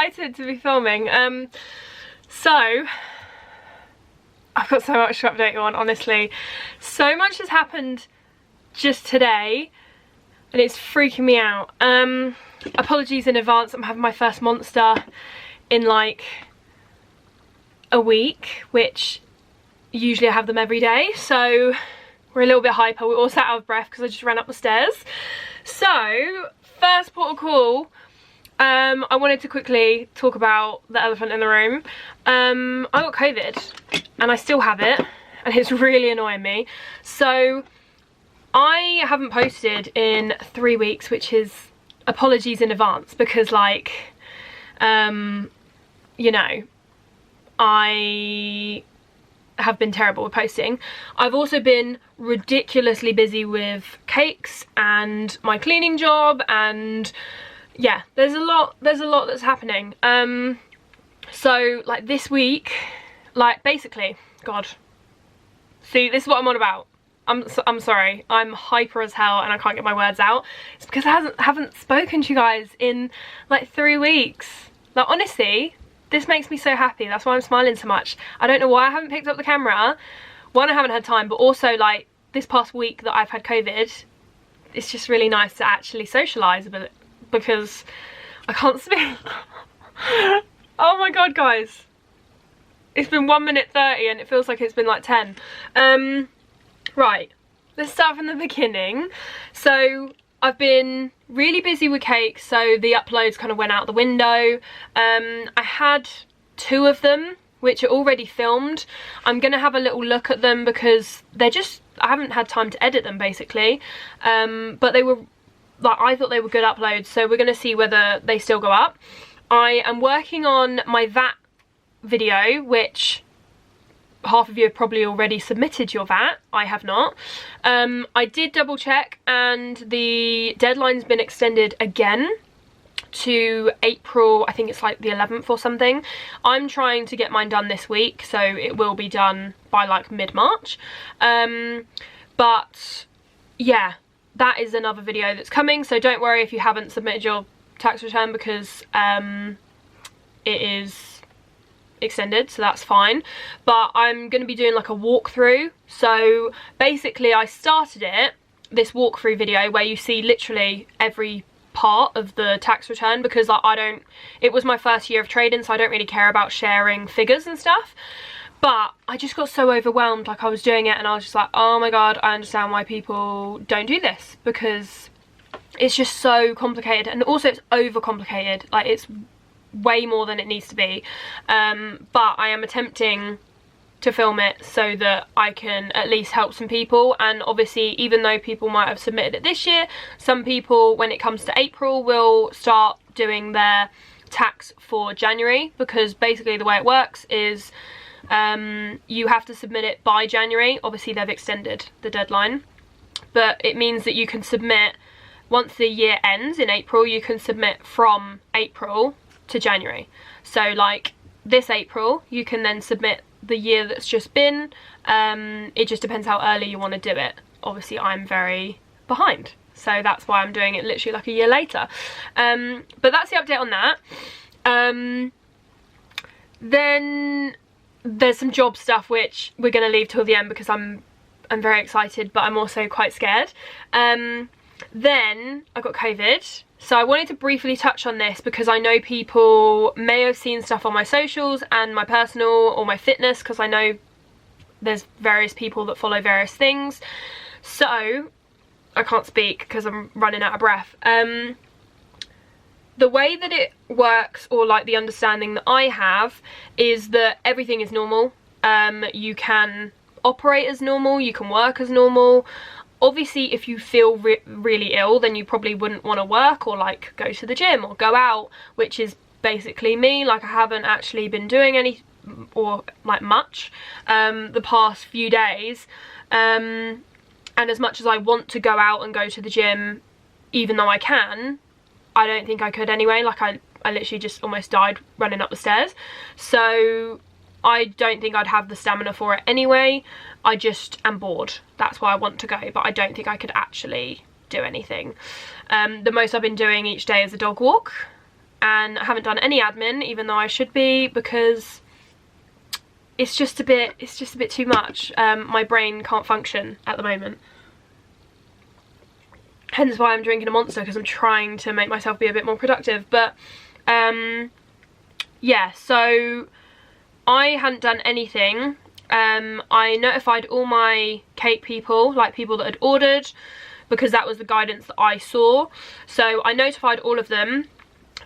excited to be filming. So I've got so much to update you on, honestly. So much has happened just today and it's freaking me out. Apologies in advance, I'm having my first monster in like a week, which usually I have them every day, so we're a little bit hyper. We're all sat out of breath because I just ran up the stairs. So first port of call, I wanted to quickly talk about the elephant in the room. I got COVID and I still have it and it's really annoying me. So I haven't posted in 3 weeks, which is apologies in advance because like, you know, I have been terrible with posting. I've also been ridiculously busy with cakes and my cleaning job, and yeah, there's a lot that's happening. So like this week, like basically, God, see, this is what I'm on about. I'm sorry, I'm hyper as hell and I can't get my words out. It's because I haven't spoken to you guys in like 3 weeks. Like honestly, this makes me so happy. That's why I'm smiling so much. I don't know why I haven't picked up the camera. One, I haven't had time, but also like this past week that I've had COVID, it's just really nice to actually socialise a bit because I can't speak. Oh my god, guys. It's been 1 minute 30 and it feels like it's been like 10. Right, let's start from the beginning. So I've been really busy with cake, so the uploads kind of went out the window. I had 2 of them which are already filmed. I'm gonna have a little look at them because they're just, I haven't had time to edit them basically, but they were like, I thought they were good uploads, so we're gonna see whether they still go up. I am working on my VAT video, which half of you have probably already submitted your VAT. I have not. I did double check and the deadline's been extended again to April, I think it's like the 11th or something. I'm trying to get mine done this week, so it will be done by like mid-March. But yeah, that is another video that's coming, so don't worry if you haven't submitted your tax return because it is extended, so that's fine. But I'm going to be doing like a walkthrough. So basically I started this walkthrough video where you see literally every part of the tax return because I don't, it was my first year of trading, so I don't really care about sharing figures and stuff. But I just got so overwhelmed, like I was doing it and I was just like, oh my god, I understand why people don't do this because it's just so complicated, and also it's overcomplicated. Like it's way more than it needs to be, but I am attempting to film it so that I can at least help some people. And obviously, even though people might have submitted it this year, some people when it comes to April will start doing their tax for January, because basically the way it works is you have to submit it by January. Obviously they've extended the deadline, but it means that you can submit once the year ends in April. You can submit from April to January. So like this April you can then submit the year that's just been. It just depends how early you want to do it. Obviously I'm very behind, so that's why I'm doing it literally like a year later. But that's the update on that. Then there's some job stuff which we're going to leave till the end because I'm very excited, but I'm also quite scared. Then I got COVID. So I wanted to briefly touch on this because I know people may have seen stuff on my socials and my personal or my fitness, because I know there's various people that follow various things. So I can't speak because I'm running out of breath. The way that it works, or like the understanding that I have, is that everything is normal. You can operate as normal, you can work as normal. Obviously if you feel really ill, then you probably wouldn't want to work or like go to the gym or go out, which is basically me. Like I haven't actually been doing any or like much the past few days, and as much as I want to go out and go to the gym, even though I can, I don't think I could anyway. Like I literally just almost died running up the stairs, so I don't think I'd have the stamina for it anyway. I just am bored. That's why I want to go, but I don't think I could actually do anything. The most I've been doing each day is a dog walk, and I haven't done any admin, even though I should be, because it's just a bit too much. My brain can't function at the moment. Hence why I'm drinking a Monster, because I'm trying to make myself be a bit more productive. But yeah, so I hadn't done anything. I notified all my cake people, like people that had ordered, because that was the guidance that I saw. So I notified all of them.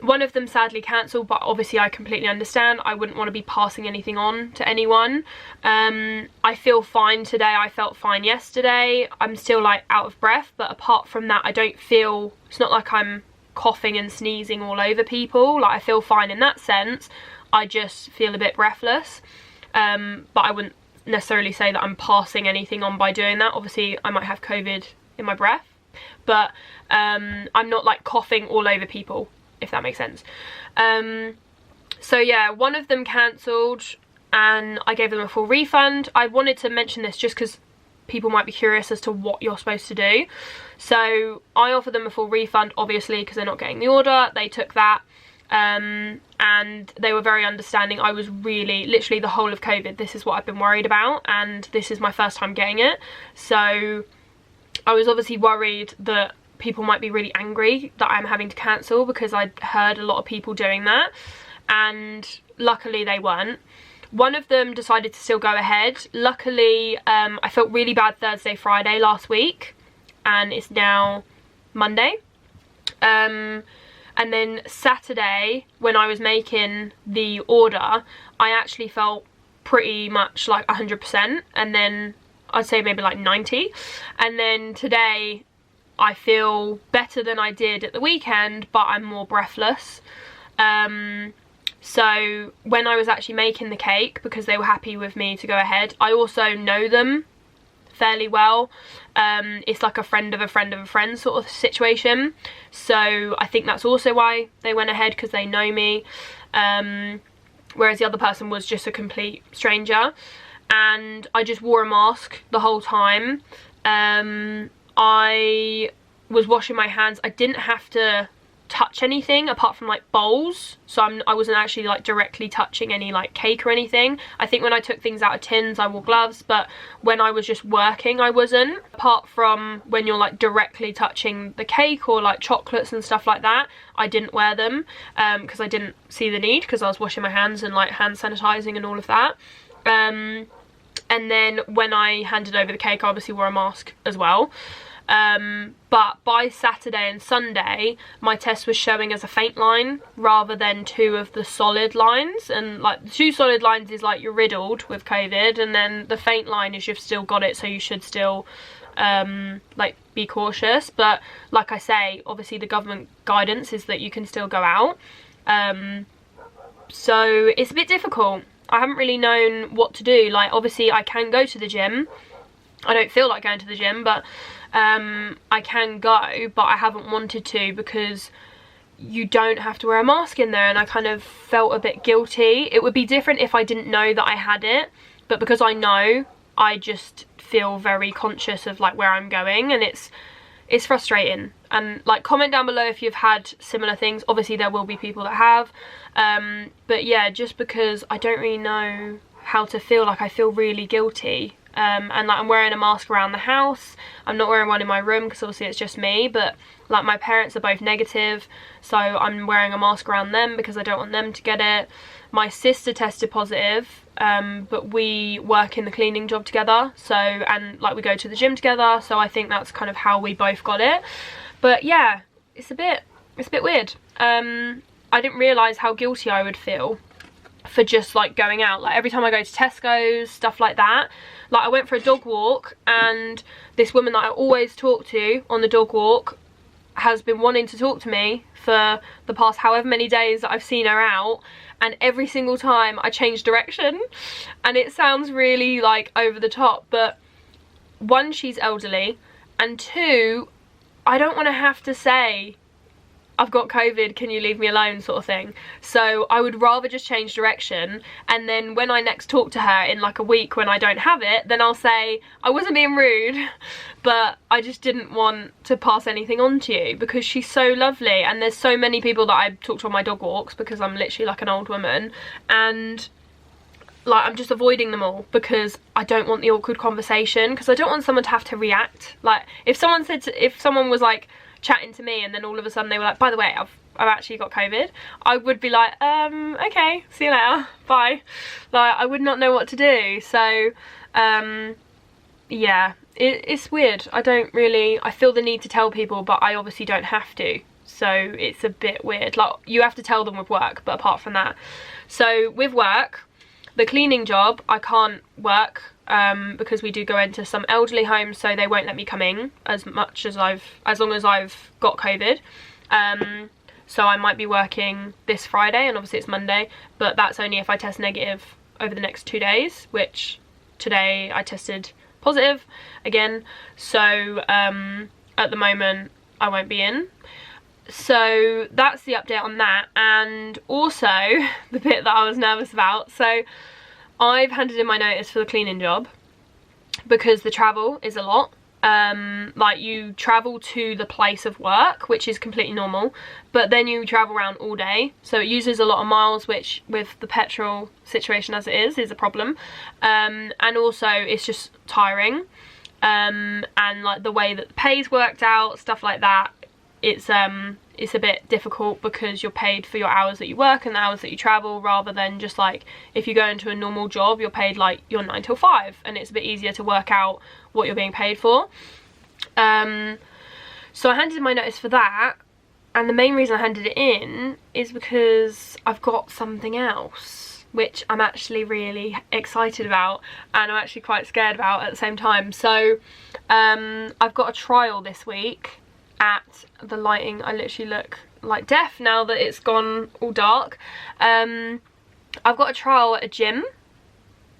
One of them sadly cancelled, but obviously I completely understand. I wouldn't want to be passing anything on to anyone. I feel fine today. I felt fine yesterday. I'm still like out of breath, but apart from that, I don't feel, it's not like I'm coughing and sneezing all over people. Like, I feel fine in that sense. I just feel a bit breathless. But I wouldn't necessarily say that I'm passing anything on by doing that. Obviously I might have COVID in my breath, but I'm not like coughing all over people, if that makes sense. So yeah, one of them cancelled and I gave them a full refund. I wanted to mention this just because people might be curious as to what you're supposed to do. So I offered them a full refund, obviously, because they're not getting the order. They took that, and they were very understanding. I was really, literally the whole of COVID, this is what I've been worried about, and this is my first time getting it. So I was obviously worried that people might be really angry that I'm having to cancel, because I'd heard a lot of people doing that, and luckily they weren't. One of them decided to still go ahead. Luckily, I felt really bad Thursday, Friday last week, and it's now Monday. And then Saturday, when I was making the order, I actually felt pretty much like 100%, and then I'd say maybe like 90. And then today, I feel better than I did at the weekend, but I'm more breathless. So when I was actually making the cake, because they were happy with me to go ahead, I also know them fairly well. It's like a friend of a friend of a friend sort of situation. So I think that's also why they went ahead, because they know me. Whereas the other person was just a complete stranger. And I just wore a mask the whole time. I was washing my hands. I didn't have to touch anything apart from like bowls, so I wasn't actually like directly touching any like cake or anything. I think when I took things out of tins I wore gloves, but when I was just working I wasn't. Apart from when you're like directly touching the cake or like chocolates and stuff like that, I didn't wear them because I didn't see the need, because I was washing my hands and like hand sanitizing and all of that. And then when I handed over the cake I obviously wore a mask as well. But by Saturday and Sunday my test was showing as a faint line rather than 2 of the solid lines, and like the 2 solid lines is like you're riddled with COVID, and then the faint line is you've still got it, so you should still like be cautious. But like I say, obviously the government guidance is that you can still go out, so it's a bit difficult. I haven't really known what to do. Like obviously I can go to the gym. I don't feel like going to the gym, but I can go, but I haven't wanted to because you don't have to wear a mask in there, and I kind of felt a bit guilty. It would be different if I didn't know that I had it, but because I know, I just feel very conscious of like where I'm going, and it's frustrating. And like comment down below if you've had similar things. Obviously there will be people that have, but yeah, just because I don't really know how to feel, like I feel really guilty. And like I'm wearing a mask around the house. I'm not wearing one in my room because obviously it's just me, but like my parents are both negative, so I'm wearing a mask around them because I don't want them to get it. My sister tested positive, but we work in the cleaning job together, so, and like we go to the gym together, so I think that's kind of how we both got it. But yeah, it's a bit weird. I didn't realise how guilty I would feel for just like going out. Like every time I go to Tesco's, stuff like that. Like I went for a dog walk, and this woman that I always talk to on the dog walk has been wanting to talk to me for the past however many days that I've seen her out, and every single time I change direction. And it sounds really like over the top, but 1, she's elderly, and 2, I don't want to have to say I've got COVID, can you leave me alone, sort of thing. So I would rather just change direction, and then when I next talk to her in like a week when I don't have it, then I'll say, I wasn't being rude, but I just didn't want to pass anything on to you, because she's so lovely. And there's so many people that I talk to on my dog walks, because I'm literally like an old woman, and like I'm just avoiding them all because I don't want the awkward conversation, because I don't want someone to have to react. Like if someone was like chatting to me and then all of a sudden they were like, by the way, I've actually got COVID, I would be like, okay, see you later, bye. Like I would not know what to do. So yeah, it's weird. I feel the need to tell people, but I obviously don't have to, so it's a bit weird. Like you have to tell them with work, but apart from that. So with work, the cleaning job, I can't work because we do go into some elderly homes, so they won't let me come in as long as I've got COVID. So I might be working this Friday, and obviously it's Monday, but that's only if I test negative over the next 2 days, which today I tested positive again. So at the moment I won't be in. So that's the update on that. And also the bit that I was nervous about, so I've handed in my notice for the cleaning job because the travel is a lot. Like you travel to the place of work, which is completely normal, but then you travel around all day, so it uses a lot of miles, which with the petrol situation as it is a problem. And also it's just tiring, and like the way that the pay's worked out, stuff like that, it's a bit difficult because you're paid for your hours that you work and the hours that you travel, rather than just like if you go into a normal job, you're paid like your 9 till 5, and it's a bit easier to work out what you're being paid for. So I handed in my notice for that, and the main reason I handed it in is because I've got something else which I'm actually really excited about, and I'm actually quite scared about at the same time. So I've got a trial this week at the lighting. I literally look like death now that it's gone all dark. I've got a trial at a gym.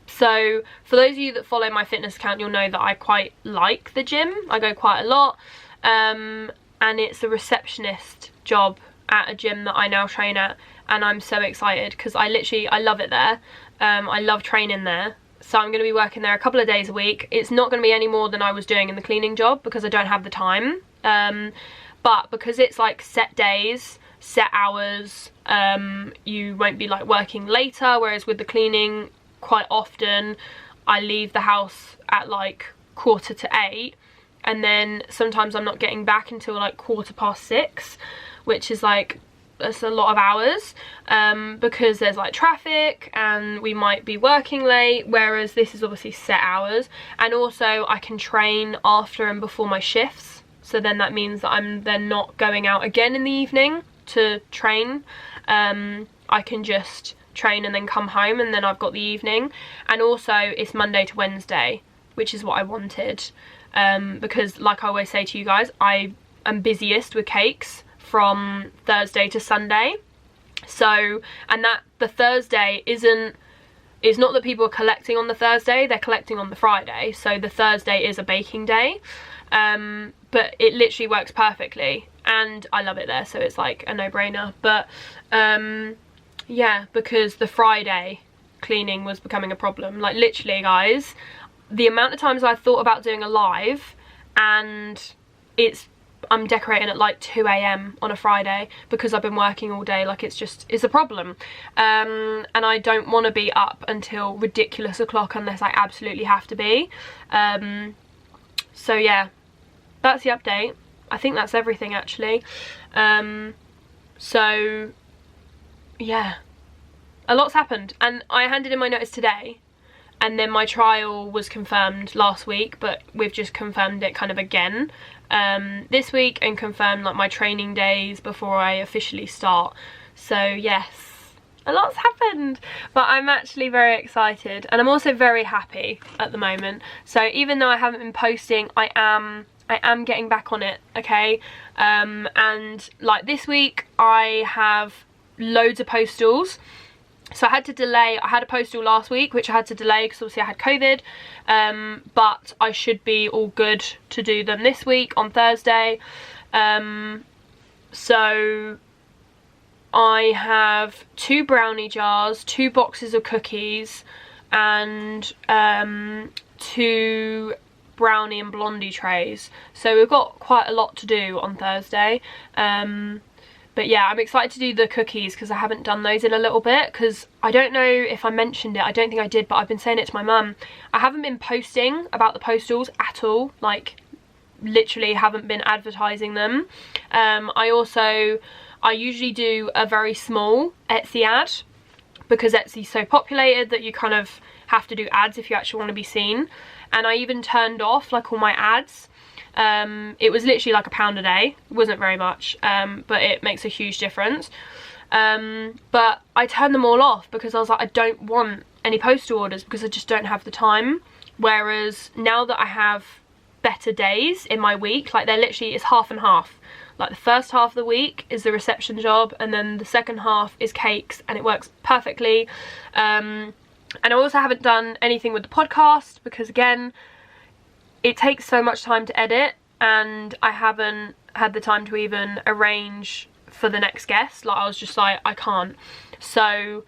So for those of you that follow my fitness account, you'll know that I quite like the gym. I go quite a lot, and it's a receptionist job at a gym that I now train at, and I'm so excited because I love it there. I love training there. So I'm going to be working there a couple of days a week. It's not going to be any more than I was doing in the cleaning job because I don't have the time. But because it's like set days, set hours, you won't be like working later, whereas with the cleaning, quite often I leave the house at like 7:45, and then sometimes I'm not getting back until like 6:15, which is like, that's a lot of hours, because there's like traffic and we might be working late, whereas this is obviously set hours. And also I can train after and before my shifts, so then that means that I'm then not going out again in the evening to train. I can just train and then come home, and then I've got the evening. And also it's Monday to Wednesday, which is what I wanted, because like I always say to you guys, I am busiest with cakes from Thursday to Sunday. So, and that the Thursday it's not that people are collecting on the Thursday, they're collecting on the Friday, so the Thursday is a baking day. But it literally works perfectly, and I love it there, so it's like a no-brainer. But yeah, because the Friday cleaning was becoming a problem. Like literally guys, the amount of times I thought about doing a live, and I'm decorating at like 2 AM on a Friday because I've been working all day. Like it's a problem. And I don't want to be up until ridiculous o'clock unless I absolutely have to be. So yeah, that's the update. I think that's everything actually. So yeah, a lot's happened, and I handed in my notice today, and then my trial was confirmed last week, but we've just confirmed it kind of again this week, and confirmed like my training days before I officially start. So yes, a lot's happened, but I'm actually very excited, and I'm also very happy at the moment. So even though I haven't been posting, I am getting back on it, okay? And like this week I have loads of postals. So I had to delay, I had a postal last week which I had to delay because obviously I had COVID, but I should be all good to do them this week on Thursday. So I have 2 brownie jars, 2 boxes of cookies, and 2 brownie and blondie trays. So we've got quite a lot to do on Thursday. But yeah, I'm excited to do the cookies because I haven't done those in a little bit, because I don't know if I mentioned it, I don't think I did, but I've been saying it to my mum. I haven't been posting about the postals at all, like literally haven't been advertising them. I usually do a very small Etsy ad because Etsy's so populated that you kind of have to do ads if you actually want to be seen. And I even turned off like all my ads. It was literally like £1 a day. It wasn't very much, but it makes a huge difference. But I turned them all off because I was like, I don't want any postal orders because I just don't have the time. Whereas now that I have better days in my week, like they're literally, it's half and half. Like the first half of the week is the reception job, and then the second half is cakes, and it works perfectly. And I also haven't done anything with the podcast because, again, it takes so much time to edit, and I haven't had the time to even arrange for the next guest. Like, I was just like, I can't. So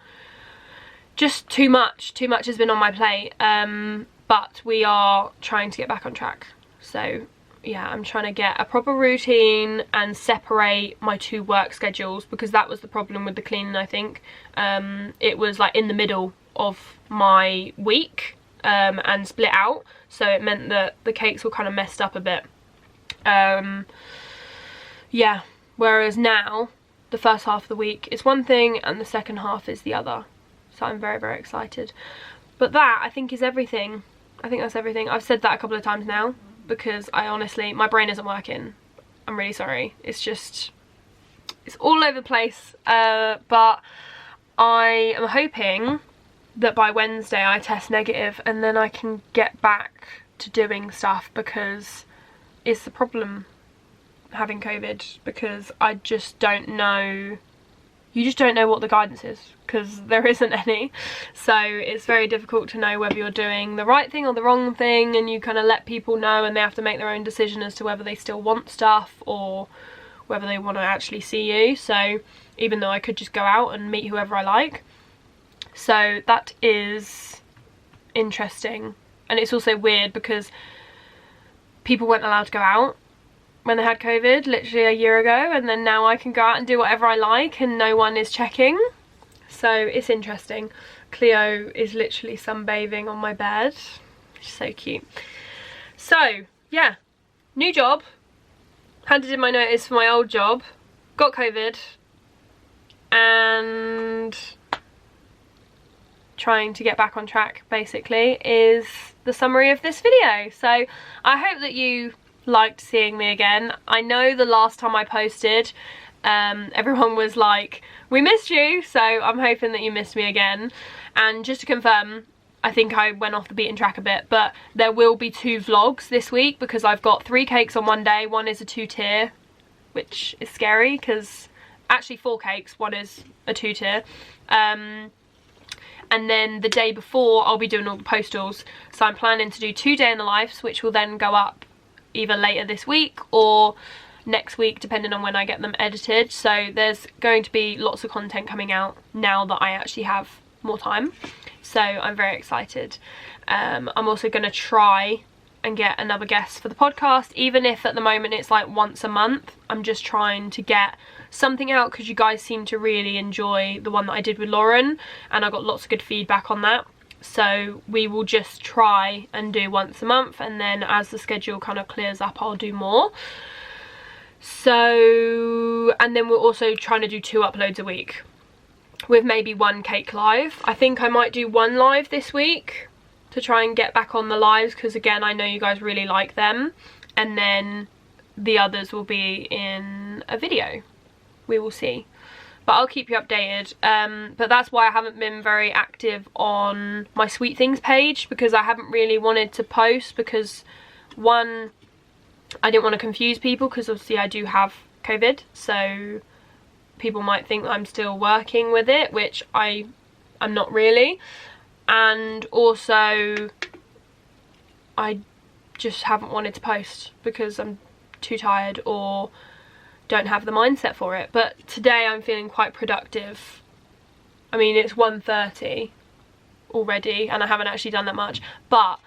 just too much has been on my plate. But we are trying to get back on track. So yeah, I'm trying to get a proper routine and separate my 2 work schedules, because that was the problem with the cleaning, I think. It was like in the middle of my week, and split out, so it meant that the cakes were kind of messed up a bit. Yeah, whereas now the first half of the week is one thing and the second half is the other, so I'm very, very excited. But that, I think, is everything. I think that's everything. I've said that a couple of times now because I honestly, my brain isn't working. I'm really sorry. It's just, it's all over the place. But I am hoping that by Wednesday I test negative and then I can get back to doing stuff, because it's the problem having COVID, because I just don't know, you just don't know what the guidance is, because there isn't any. So it's very difficult to know whether you're doing the right thing or the wrong thing, and you kind of let people know and they have to make their own decision as to whether they still want stuff or whether they want to actually see you. So even though I could just go out and meet whoever I like. So that is interesting. And it's also weird because people weren't allowed to go out when they had COVID literally a year ago, and then now I can go out and do whatever I like and no one is checking. So it's interesting. Cleo is literally sunbathing on my bed. She's so cute. So yeah, new job, handed in my notice for my old job, got COVID, and trying to get back on track basically is the summary of this video. So I hope that you liked seeing me again. I know the last time I posted, everyone was like, we missed you, so I'm hoping that you missed me again. And just to confirm, I think I went off the beaten track a bit, but there will be 2 vlogs this week because I've got 3 cakes on one day. One is a 2-tier, which is scary because actually 4 cakes, one is a 2-tier. And then the day before I'll be doing all the postals, so I'm planning to do 2 day in the lives, which will then go up either later this week or next week, depending on when I get them edited. So there's going to be lots of content coming out now that I actually have more time, so I'm very excited. I'm also going to try and get another guest for the podcast, even if at the moment it's like once a month. I'm just trying to get something out because you guys seem to really enjoy the one that I did with Lauren, and I got lots of good feedback on that. So we will just try and do once a month, and then as the schedule kind of clears up I'll do more. So, and then we're also trying to do 2 uploads a week with maybe 1 cake live. I think I might do 1 live this week to try and get back on the lives, because again, I know you guys really like them, and then the others will be in a video. We will see, but I'll keep you updated. But that's why I haven't been very active on my Sweet Things page, because I haven't really wanted to post, because one, I didn't want to confuse people, because obviously I do have COVID, so people might think that I'm still working with it, which I'm not really. And also I just haven't wanted to post because I'm too tired or don't have the mindset for it. But today I'm feeling quite productive. I mean, it's 1:30 already and I haven't actually done that much, but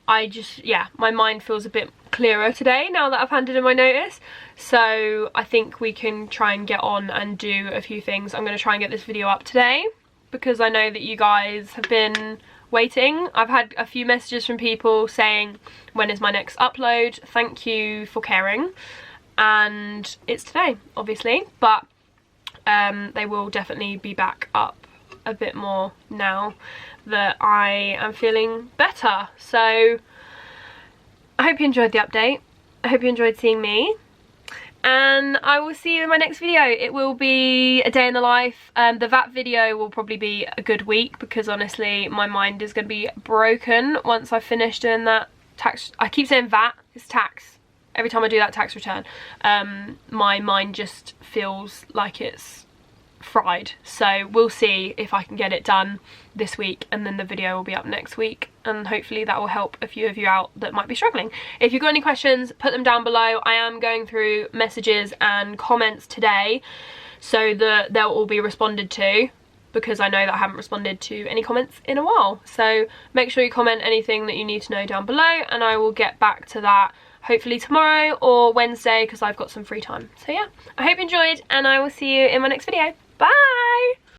I just, yeah, my mind feels a bit clearer today now that I've handed in my notice. So I think we can try and get on and do a few things. I'm going to try and get this video up today because I know that you guys have been waiting. I've had a few messages from people saying, when is my next upload? Thank you for caring. And it's today, obviously, but they will definitely be back up a bit more now that I am feeling better. So I hope you enjoyed the update. I hope you enjoyed seeing me, and I will see you in my next video. It will be a day in the life. The VAT video will probably be a good week because honestly my mind is going to be broken once I've finished doing that tax. I keep saying VAT, it's tax. Every time I do that tax return, my mind just feels like it's fried. So we'll see if I can get it done this week, and then the video will be up next week, and hopefully that will help a few of you out that might be struggling. If you've got any questions, put them down below. I am going through messages and comments today so that they'll all be responded to, because I know that I haven't responded to any comments in a while. So make sure you comment anything that you need to know down below, and I will get back to that hopefully tomorrow or Wednesday because I've got some free time. So yeah, I hope you enjoyed, and I will see you in my next video. Bye!